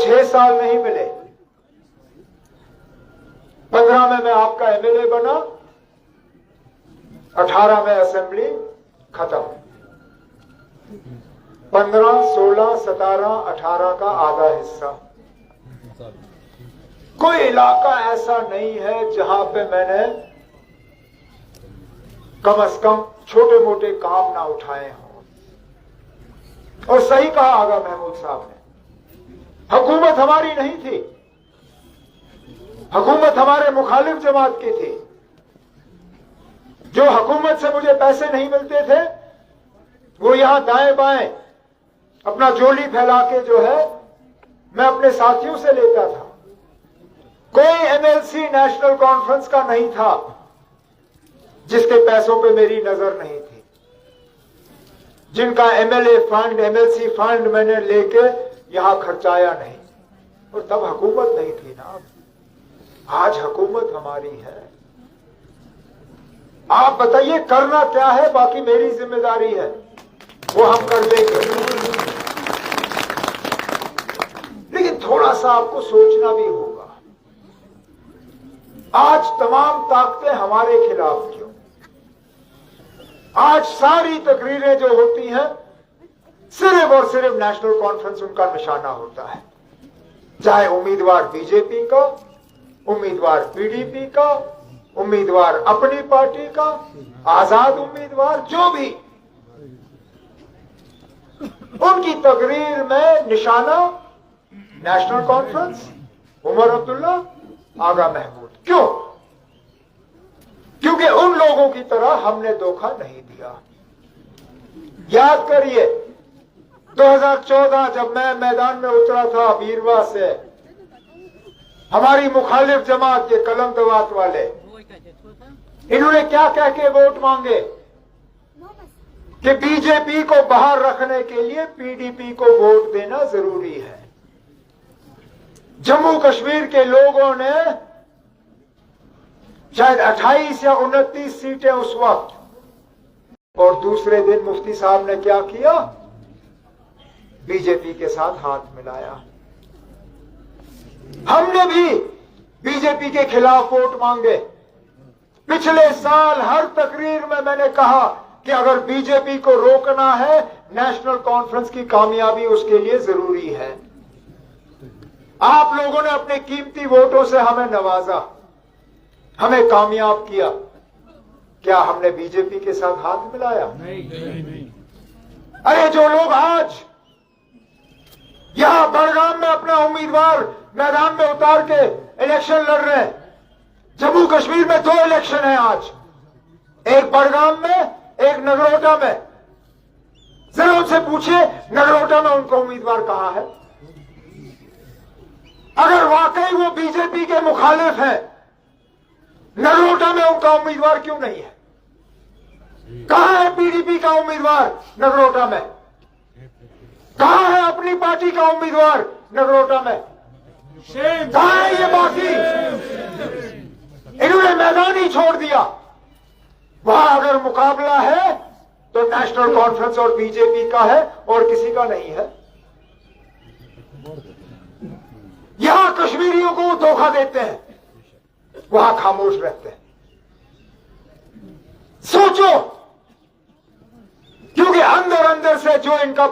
6 साल नहीं मिले। 15 में मैं आपका एमएलए बना, 18 में असेंबली खत्म। 15, 16, 17, 18 का आधा हिस्सा। कोई इलाका ऐसा नहीं है जहां पे मैंने कम से कम छोटे मोटे काम ना उठाए हों। और सही कहा आगा महमूद साहब ने, हुकूमत हमारी नहीं थी, हुकूमत हमारे मुखालिफ जमात की थी। जो हुकूमत से मुझे पैसे नहीं मिलते थे वो यहां दाएं बाएं अपना जोली फैला के जो है मैं अपने साथियों से लेता था। कोई एमएलसी नेशनल कॉन्फ्रेंस का नहीं था जिसके पैसों पे मेरी नजर नहीं थी। जिनका एमएलए फंड, एमएलसी फंड मैंने लेके यहां खर्चाया नहीं। और तब हुकूमत नहीं थी ना, आज हुकूमत हमारी है। आप बताइए करना क्या है, बाकी मेरी जिम्मेदारी है, वो हम कर देंगे। लेकिन थोड़ा सा आपको सोचना भी होगा, आज तमाम ताकतें हमारे खिलाफ क्यों? आज सारी तकरीरें जो होती हैं सिर्फ और सिर्फ नेशनल कॉन्फ्रेंस उनका निशाना होता है। चाहे उम्मीदवार बीजेपी का, उम्मीदवार पीडीपी का, उम्मीदवार अपनी पार्टी का, आजाद उम्मीदवार, जो भी, उनकी तकरीर में निशाना नेशनल कॉन्फ्रेंस, उमर अब्दुल्ला, आगा महमूद। क्यों? क्योंकि उन लोगों की तरह हमने धोखा नहीं दिया। याद करिए 2014 जब मैं मैदान में उतरा था बीरवा से, हमारी मुखालिफ जमात के कलम दवात वाले, इन्होंने क्या कह के वोट मांगे कि बीजेपी को बाहर रखने के लिए पीडीपी को वोट देना जरूरी है। जम्मू कश्मीर के लोगों ने शायद 28 या 29 सीटें उस वक्त, और दूसरे दिन मुफ्ती साहब ने क्या किया, बीजेपी के साथ हाथ मिलाया। हमने भी बीजेपी के खिलाफ वोट मांगे। पिछले साल हर तकरीर में मैंने कहा कि अगर बीजेपी को रोकना है, नेशनल कॉन्फ्रेंस की कामयाबी उसके लिए जरूरी है। आप लोगों ने अपने कीमती वोटों से हमें नवाजा, हमें कामयाब किया। क्या हमने बीजेपी के साथ हाथ मिलाया? नहीं। अरे जो लोग आज यहां बड़गाम में अपना उम्मीदवार मैदान में उतार के इलेक्शन लड़ रहे हैं, जम्मू कश्मीर में 2 इलेक्शन है आज, एक बड़गाम में, एक नगरोटा में। जरा उनसे पूछिए नगरोटा में उनका उम्मीदवार कहां है? अगर वाकई वो बीजेपी के मुखालिफ हैं, नगरोटा में उनका उम्मीदवार क्यों नहीं है? कहां है पीडीपी का उम्मीदवार नगरोटा में? कहां है अपनी पार्टी का उम्मीदवार नगरोटा में? कहां है ये बाकी? इन्होंने मैदान ही छोड़ दिया। वहां अगर मुकाबला है तो नेशनल कॉन्फ्रेंस और बीजेपी का है और किसी का नहीं है। यहां कश्मीरियों को धोखा देते हैं, वहां खामोश रहते हैं। सोचो, क्योंकि अंदर अंदर से जो इनका